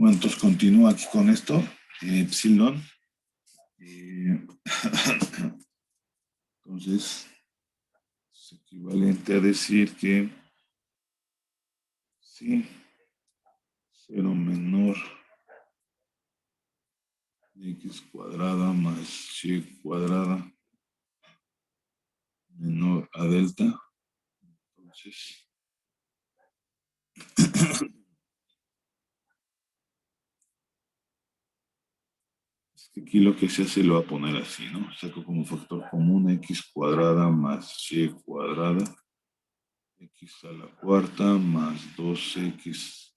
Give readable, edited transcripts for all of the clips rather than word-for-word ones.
Bueno, entonces continúo aquí con esto. Epsilon. Entonces, es equivalente a decir que sí, 0 menor de x cuadrada más y cuadrada menor a delta. Entonces, es que aquí lo que se hace lo voy a poner así, ¿no? Saco como factor común x cuadrada más y cuadrada, x a la cuarta más 2x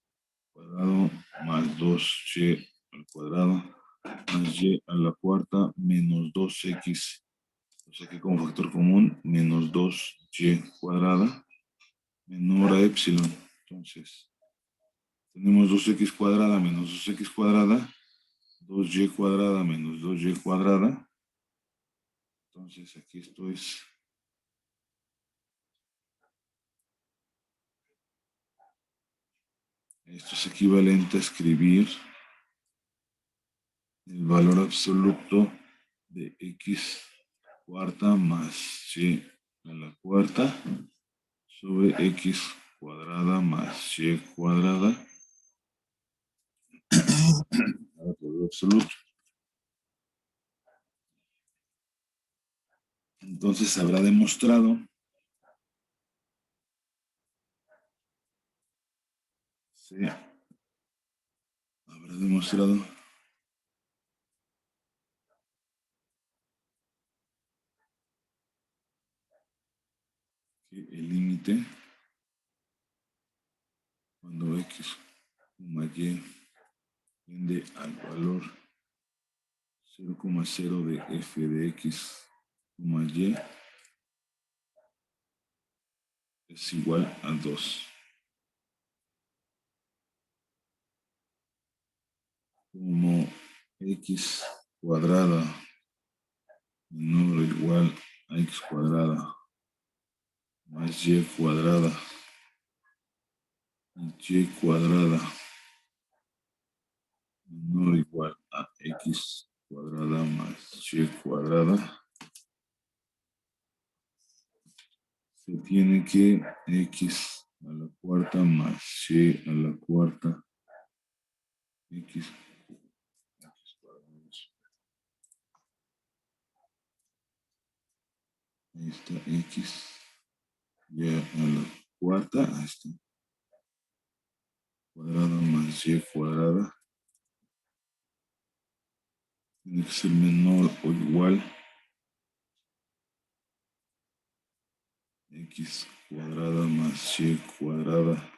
cuadrado más 2y al cuadrado más y a la cuarta menos 2x. O sea que como factor común menos 2y cuadrada menor a epsilon. Entonces, tenemos 2x cuadrada menos 2x cuadrada, 2y cuadrada menos 2y cuadrada. Entonces, aquí esto es equivalente a escribir el valor absoluto de x cuarta más y a la cuarta sobre x cuadrada más y cuadrada al valor absoluto. Entonces habrá demostrado que el límite cuando x, y tiende al valor 0,0 de f de x, y es igual a 2. Como x cuadrada menor o igual a x cuadrada más y cuadrada y cuadrada menor o igual a x cuadrada más y cuadrada, se tiene que x a la cuarta más y a la cuarta x cuadrada. Ahí está x ya a la cuarta, ahí está, cuadrada más y cuadrada, tiene que ser menor o igual x cuadrada más y cuadrada,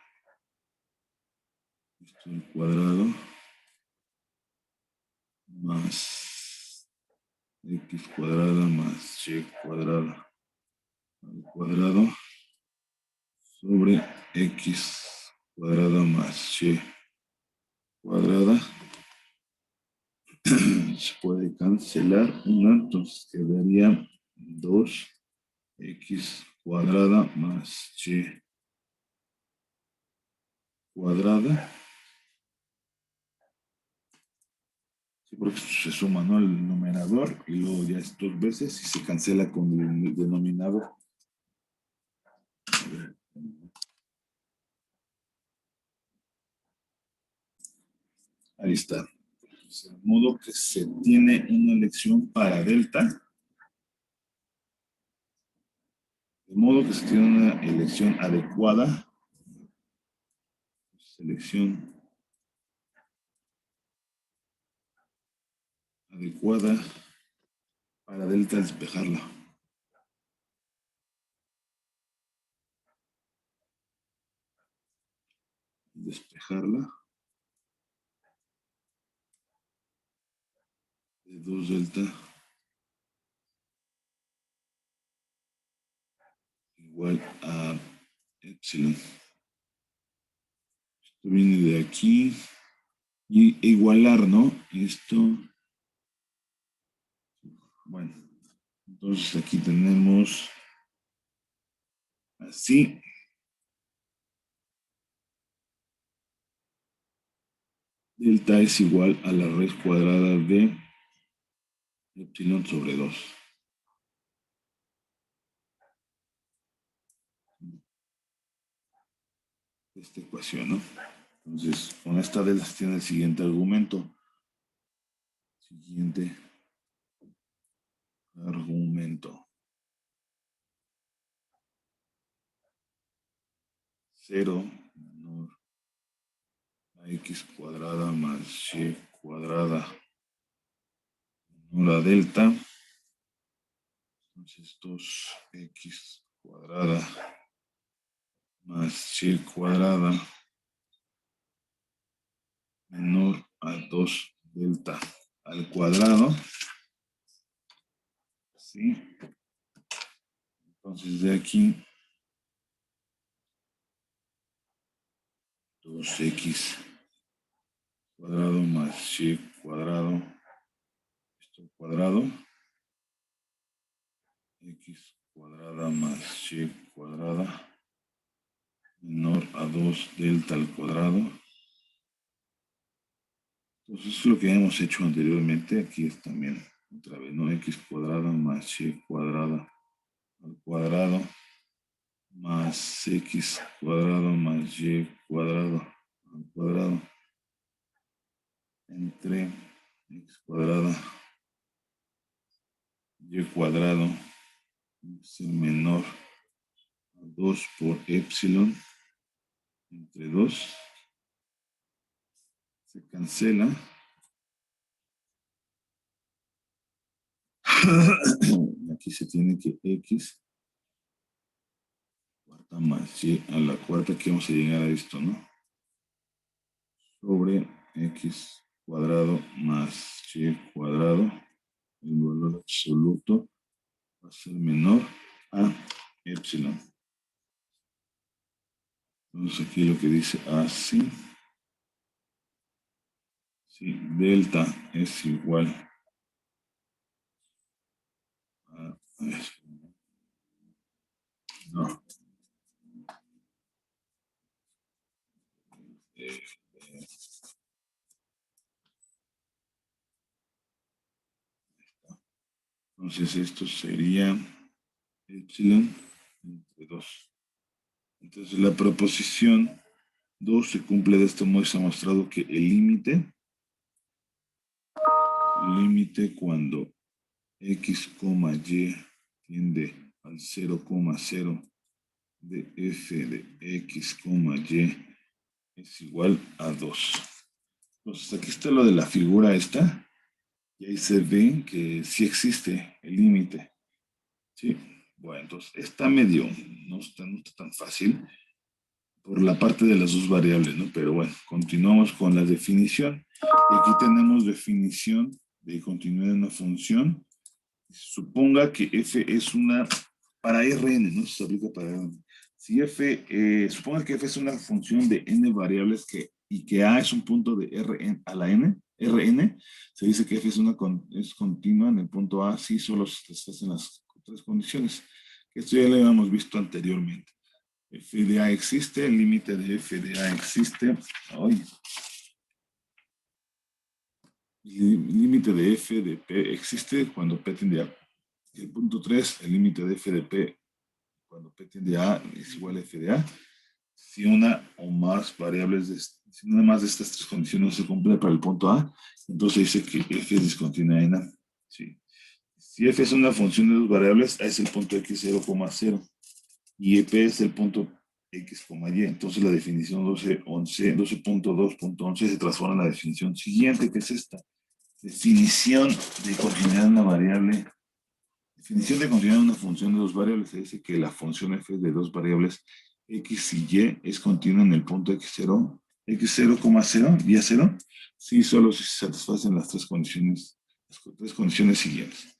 esto al cuadrado, más x cuadrada más y cuadrada al cuadrado sobre x cuadrada más y cuadrada. Se puede cancelar una, entonces quedaría 2x cuadrada más y cuadrada. Sí, porque se suma, ¿no?, el numerador y luego ya es 2 veces y se cancela con el denominador. Ahí está. De modo que se tiene una elección para delta. De modo que se tiene una elección adecuada. Selección adecuada para delta despejarla. Despejarla. De 2 delta igual a epsilon. Esto viene de aquí. Y igualar, ¿no? Esto. Bueno, entonces aquí tenemos así. delta es igual a la raíz cuadrada de epsilon sobre 2. Esta ecuación, ¿no? Entonces, con esta delta se tiene el siguiente argumento. Siguiente argumento. 0 menor a x cuadrada más y cuadrada menor a delta. Entonces 2x cuadrada más y cuadrada menor a 2 delta al cuadrado. ¿Sí? Entonces de aquí 2x cuadrado más y cuadrado, esto al cuadrado, x cuadrada más y cuadrada menor a 2 delta al cuadrado. Entonces es lo que hemos hecho anteriormente. Aquí es también otra vez, ¿no? X cuadrada más y cuadrada al cuadrado más x cuadrado más y cuadrado al cuadrado entre x cuadrada y cuadrado es el menor a 2 por epsilon entre 2. Se cancela. Aquí se tiene que x cuarta más y a la cuarta, que vamos a llegar a esto, ¿no? Sobre x cuadrado más y cuadrado, el valor absoluto va a ser menor a epsilon. Entonces aquí lo que dice así, si delta es igual a no, eh, entonces esto sería epsilon entre 2. Entonces la proposición 2 se cumple de este modo. Se ha mostrado que el límite cuando x, y tiende al 0,0 de f de x, y es igual a 2. Entonces aquí está lo de la figura esta, y ahí se ve que sí existe el límite. ¿Sí? Bueno, entonces está medio, no está tan fácil por la parte de las dos variables, ¿no? Pero bueno, continuamos con la definición. Y aquí tenemos definición de continuidad de una función. Suponga que f es una, para Rn, ¿no? Se aplica para Rn. Si suponga que f es una función de n variables y que a es un punto de Rn a la n, Rn, se dice que f es continua en el punto A si solo se hacen las tres condiciones. Esto ya lo habíamos visto anteriormente. F de A existe, el límite de f de A existe. Ay. El límite de f de P existe cuando P tiende a. Y el punto 3, el límite de f de P cuando P tiende a es igual a f de A. Si una o más variables, si una más de estas tres condiciones no se cumple para el punto A, entonces dice que f es discontinua en A. Sí. Si f es una función de dos variables, A es el punto x 0,0 y P es el punto x, y. Entonces la definición 12.2.11 se transforma en la definición siguiente, que es esta. Definición de continuidad de una variable. Definición de continuidad de una función de dos variables. Se dice que la función f de dos variables x y y es continua en el punto x0, x0,0 y a0, si solo si se satisfacen las tres condiciones siguientes.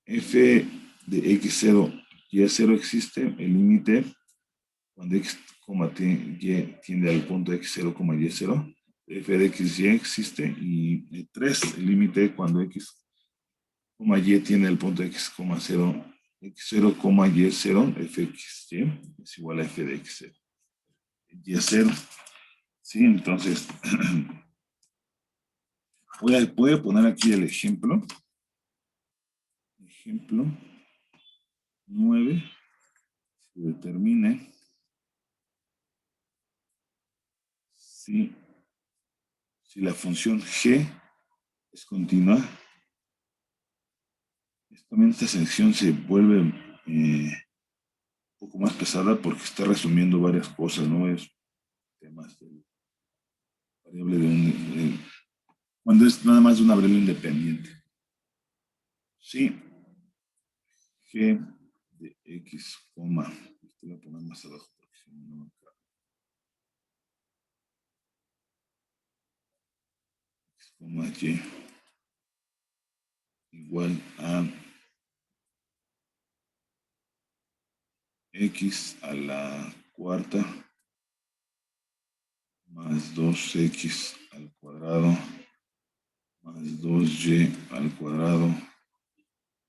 F de x0 y a0 existe, el límite cuando x, y tiende al punto x0, y0. F de x, y existe, y 3, el límite cuando x, y tiene el punto x, 0, x0, y0, fx, y es igual a f de x0. Y0, ¿sí? Entonces, Voy a poner aquí el ejemplo. Ejemplo 9. Se determine si la función g es continua. También esta sección se vuelve un poco más pesada porque está resumiendo varias cosas, ¿no? Es temas de variable cuando es nada más de una variable independiente. Sí, g de x, coma, esto lo voy a poner más abajo porque si no, no me acaba. X, coma, y igual a x a la cuarta más 2x al cuadrado más 2y al cuadrado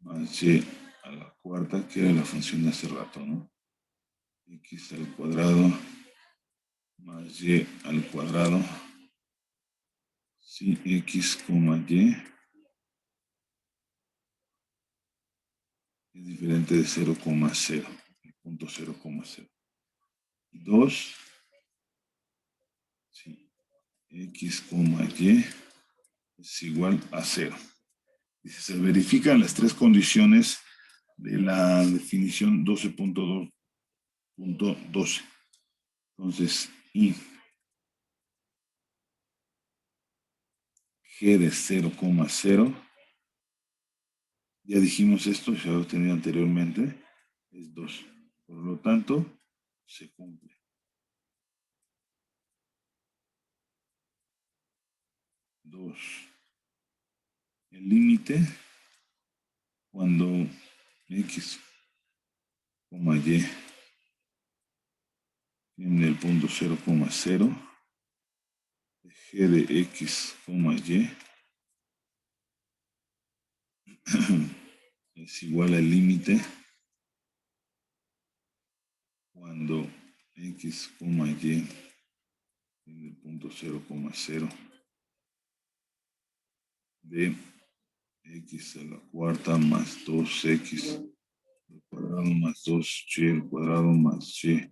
más y a la cuarta, que era la función de hace rato, ¿no? X al cuadrado más y al cuadrado, si x, y es diferente de 0,0, el punto 0,0. 2, si x, y es igual a 0. Dice, se verifican las tres condiciones de la definición 12.2.12. Entonces, y g de 0,0, ya dijimos esto, ya lo he tenido anteriormente, es 2. Por lo tanto, se cumple. 2. El límite cuando x, y tiene el punto 0,0, g de x, y es igual al límite cuando x, y tiene el punto 0,0 de x a la cuarta más 2x al cuadrado más 2y al cuadrado más y a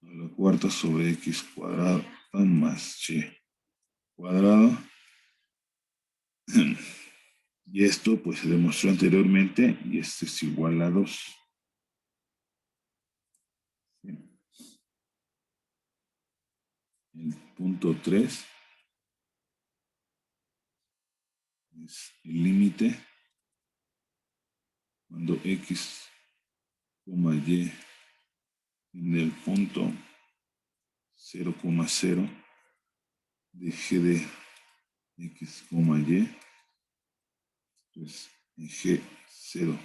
la cuarta sobre x cuadrado más y cuadrado. Y esto pues se demostró anteriormente y esto es igual a 2. El punto 3 es el límite cuando x, y en el punto 0,0 de g de x, y, pues en g 0,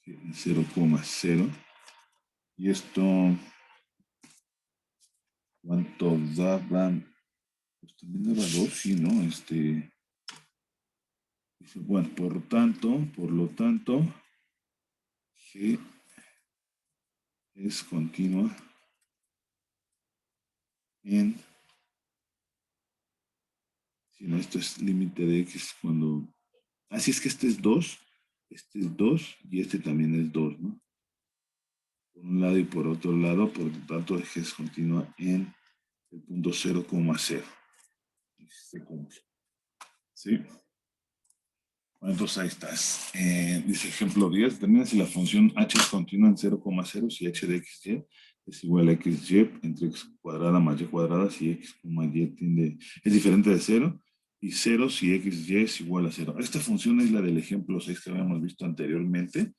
0,0. Y esto, ¿cuánto daba? Pues también daba 2, sí, ¿no? Dice, bueno, por lo tanto, g es continua en, si no, esto es límite de x cuando, así es que este es 2 y este también es 2, ¿no? Por un lado y por otro lado, por lo tanto, g es continua en el punto 0,0. Se cumple. ¿Sí? Bueno, entonces ahí estás. Dice ejemplo 10, determina si la función h es continua en 0,0 si h de xy es igual a xy entre x cuadrada más y cuadrada si x, y es diferente de 0 y 0 si xy es igual a 0. Esta función es la del ejemplo 6 que habíamos visto anteriormente.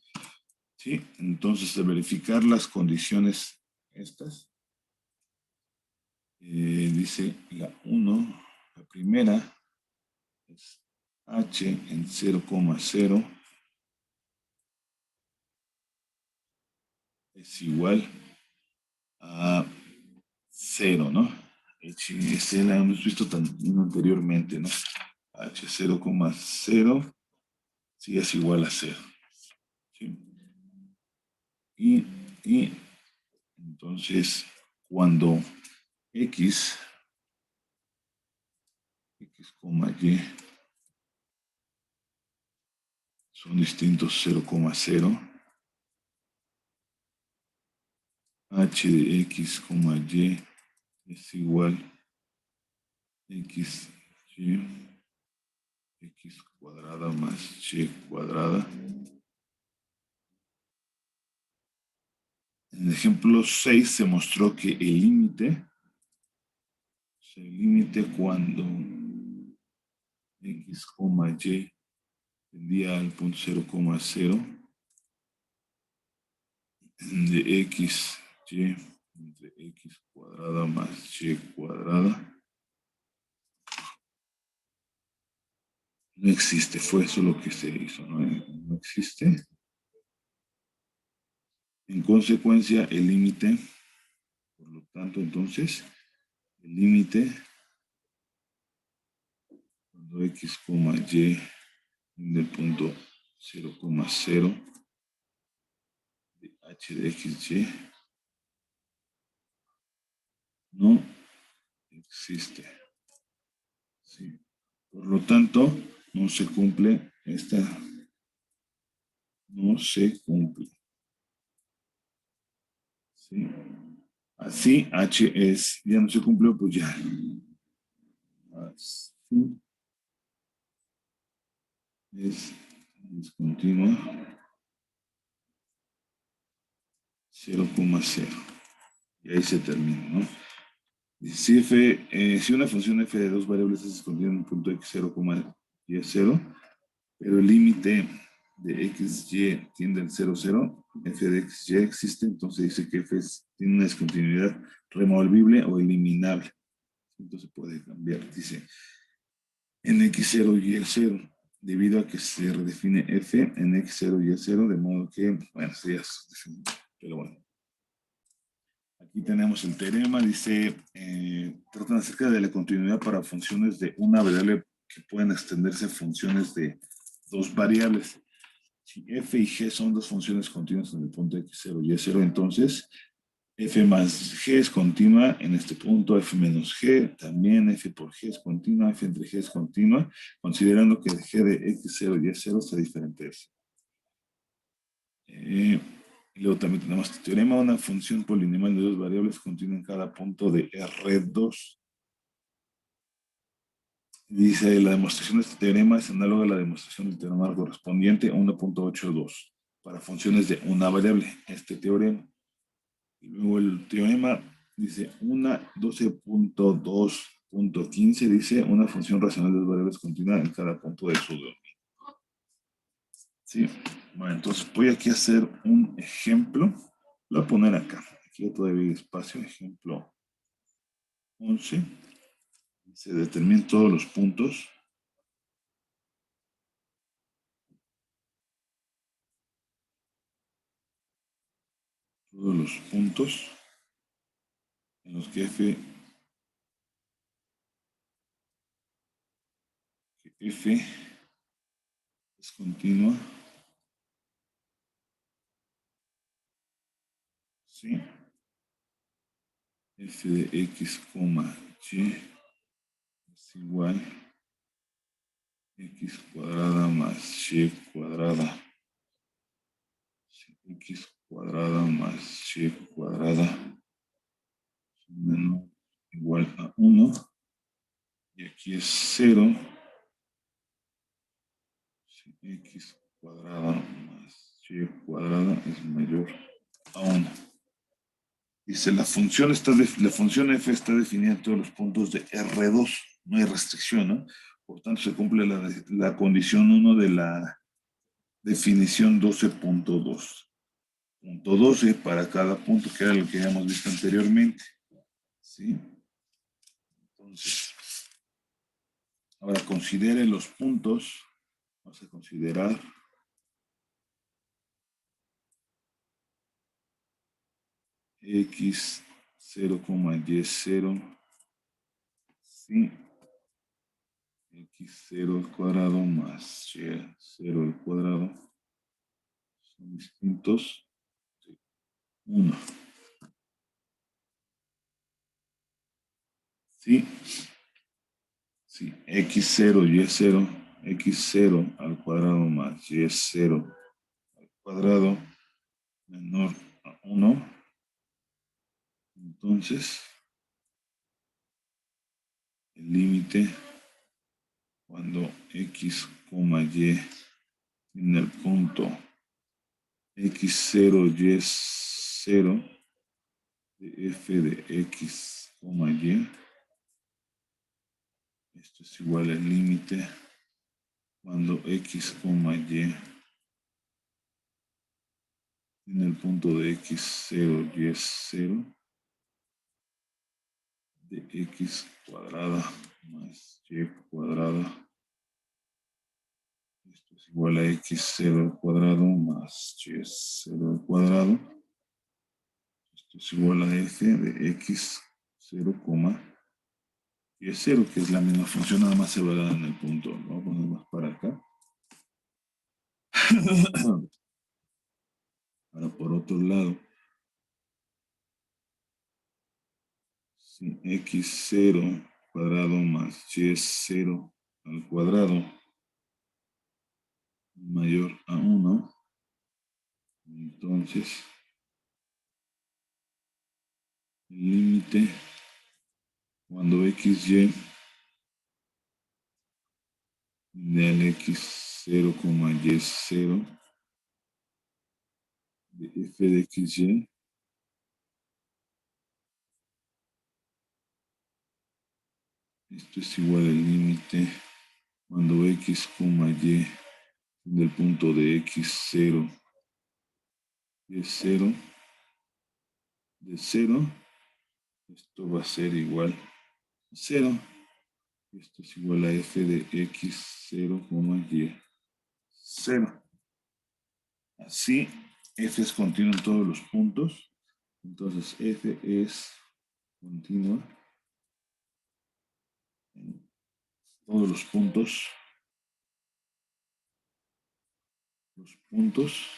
¿Sí? Entonces, de verificar las condiciones estas, dice la 1, la primera es h en 0,0 es igual a 0, ¿no? Este la hemos visto también anteriormente, ¿no? H 0,0 sí es igual a 0. ¿Sí? Y entonces, cuando X, X, Y, son distintos 0,0. H de X, Y es igual X, Y, X cuadrada más Y cuadrada. En el ejemplo 6 se mostró que el límite cuando X, Y tendía al punto 0,0 de X, Y entre X cuadrada más Y cuadrada no existe, fue eso lo que se hizo, no existe. En consecuencia, el límite, por lo tanto, entonces, el límite cuando X, Y del punto 0,0 de H de XY no existe. ¿Sí? Por lo tanto, no se cumple esta, no se cumple. ¿Sí? Así H es, ya no se cumplió, pues ya. Así es discontinua 0,0. Y ahí se termina, ¿no? Si una función f de dos variables es discontinua en un punto x0, y es 0, pero el límite de xy tiende al 0, 0, f de xy existe, entonces dice que f tiene una discontinuidad removible o eliminable. Entonces puede cambiar, dice en x0 y y0, debido a que se redefine f en x0 y y0, de modo que, bueno, sí, pero bueno. Aquí tenemos el teorema, dice, tratan acerca de la continuidad para funciones de una variable que pueden extenderse a funciones de dos variables. Si f y g son dos funciones continuas en el punto x0 y y0, entonces f más g es continua en este punto, f menos g también, f por g es continua, f entre g es continua, considerando que el g de x0 y y0 está diferente de eso. Y luego también tenemos este teorema, una función polinomial de dos variables continua en cada punto de R2. Dice, la demostración de este teorema es análoga a la demostración del teorema correspondiente a 1.82 para funciones de una variable, este teorema. Y luego el teorema dice, una 12.2.15 dice, una función racional de dos variables continua en cada punto de su dominio. Sí, bueno, entonces voy aquí a hacer un ejemplo. Lo voy a poner acá. Aquí todavía hay espacio. Ejemplo 11. Se determinan todos los puntos. Todos los puntos en los que f es continua. ¿Sí? F de x, y es igual x cuadrada más y cuadrada. X cuadrada más y cuadrada menos igual a 1. Y aquí es 0. X cuadrada más y cuadrada es mayor a 1. Dice, la función f está definida en todos los puntos de R2. No hay restricción, ¿no? Por tanto, se cumple la condición 1 de la definición 12.2. Punto 12 para cada punto, que era lo que habíamos visto anteriormente. ¿Sí? Entonces, ahora considere los puntos. Vamos a considerar x 0,y0, sí, x0 al cuadrado más y0 al cuadrado son distintos. Sí. 1. ¿sí? Sí, x0, y0, x0 al cuadrado más y0 al cuadrado menor a 1. Entonces, el límite cuando x, y en el punto x0, y0 de f de x, y, esto es igual al límite cuando x, y en el punto de x0, y0 de x cuadrada más y cuadrada. Esto es igual a x0 al cuadrado más y0 al cuadrado. Esto es igual a f de x0, y0, que es la misma función, nada más se va a dar en el punto. Lo voy a poner más para acá. Ahora, por otro lado, si x0 cuadrado más y0 al cuadrado mayor a 1, entonces el límite cuando xy del x0, y0 de f de xy, esto es igual al límite cuando x, y del punto de x0, y0 de 0, esto va a ser igual a 0. Esto es igual a f de x0, y 0. Así, f es continuo en todos los puntos. Entonces, f es continua en todos los puntos. Los puntos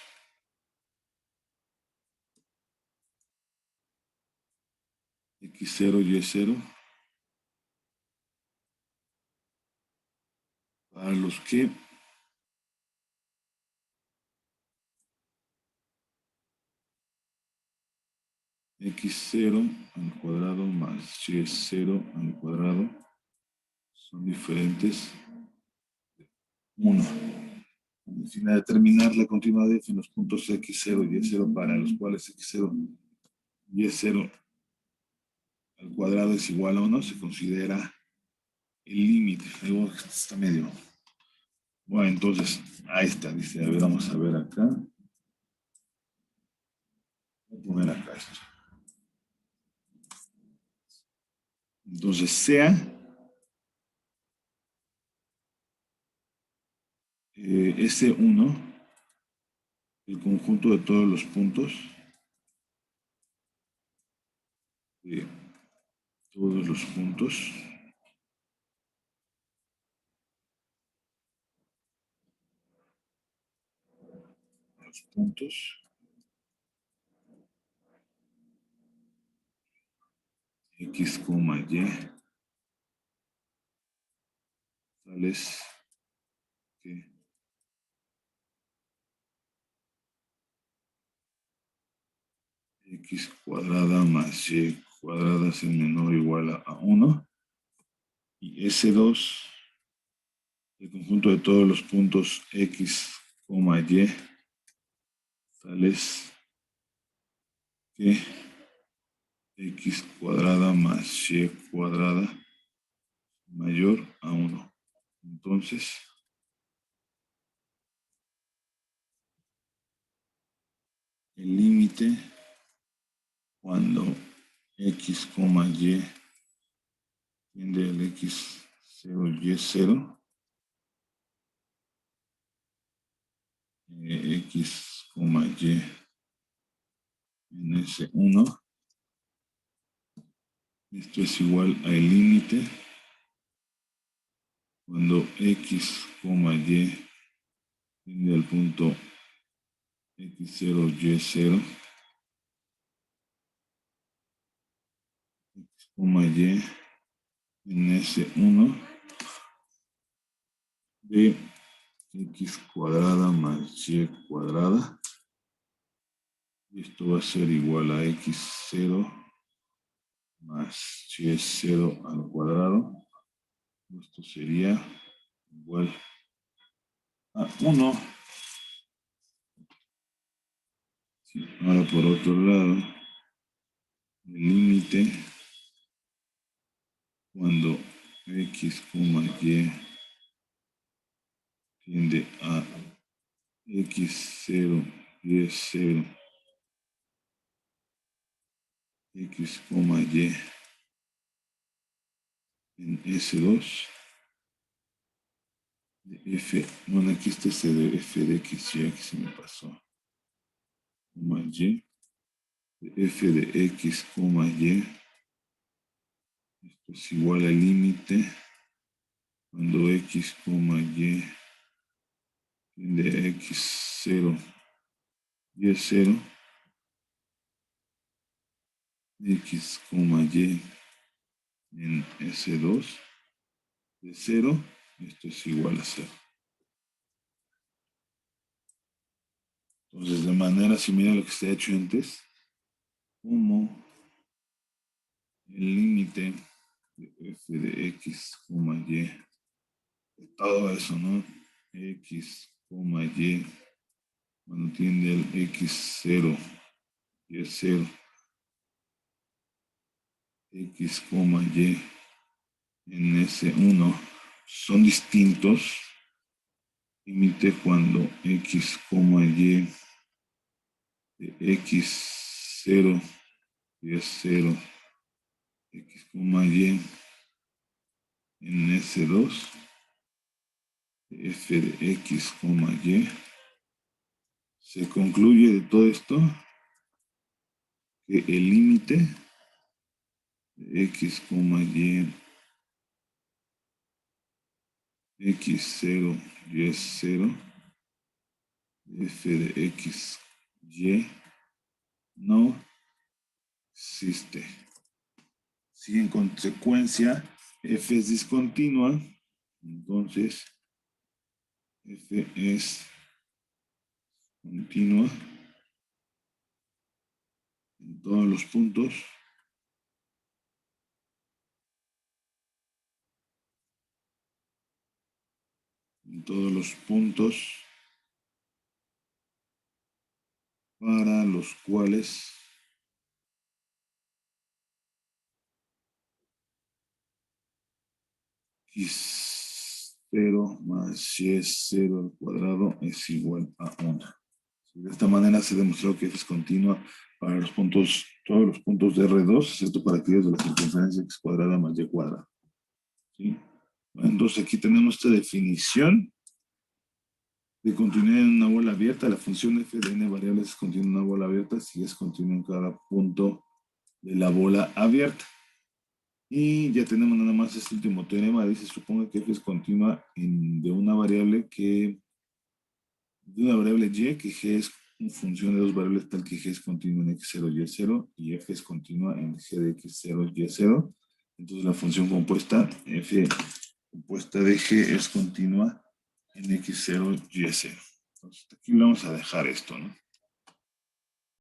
x0, y0, para los que x0 al cuadrado más y0 al cuadrado son diferentes de 1. Sin determinar la continuidad de f en los puntos x0 y y0 para los cuales x0 y y0 al cuadrado es igual a 1, se considera el límite. Está medio. Bueno, entonces, ahí está, dice, a ver, vamos a ver acá. Voy a poner acá esto. Entonces, sea S1 el conjunto de todos los puntos de todos los puntos x, y tales que x cuadrada más y cuadrada es menor o igual a 1 y S2 el conjunto de todos los puntos x, y tales que x cuadrada más y cuadrada mayor a 1. Entonces, el límite cuando x, y tiende al x0, y0, x, y en S1, esto es igual al límite cuando x, y tiende al punto x0, y0, x, y en S1 de x cuadrada más y cuadrada. Y esto va a ser igual a x0 más y0 al cuadrado. Esto sería igual a 1. Sí, ahora por otro lado, el límite cuando x, y tiende a x0, y0, x, y en S2 de f, bueno, aquí está ese de f de x, y aquí se me pasó, y, de f de x, y, esto es igual al límite cuando x, y tiende a x0, y0, x, y en S2 de 0, esto es igual a 0. Entonces, de manera similar a lo que se ha hecho antes, como el límite de f de x, y, de todo eso, ¿no? X, y, cuando tiende el x0, y0, x, y en S1 son distintos. Límite cuando x, y de x0, y0, x, y en S2, f de x, y, se concluye de todo esto que el límite de x, y, x0, y0, f de x, y, no existe. Si en consecuencia f es discontinua, entonces f es continua en todos los puntos para los cuales x0 más y0 al cuadrado es igual a 1. De esta manera se demostró que f es continua para los puntos, todos los puntos de R2, excepto para aquellos de la circunferencia x cuadrada más y cuadrada. ¿Sí? Entonces aquí tenemos esta definición de continuidad en una bola abierta. La función f de n variables es continua en una bola abierta si es continua en cada punto de la bola abierta. Y ya tenemos nada más este último teorema. Dice, suponga que f es continua de una variable y, que g es una función de dos variables tal que g es continua en x0, y0, y f es continua en g de x0, y0. Entonces la función compuesta, f compuesta de g es continua en x0, y0. Entonces aquí vamos a dejar esto, ¿no?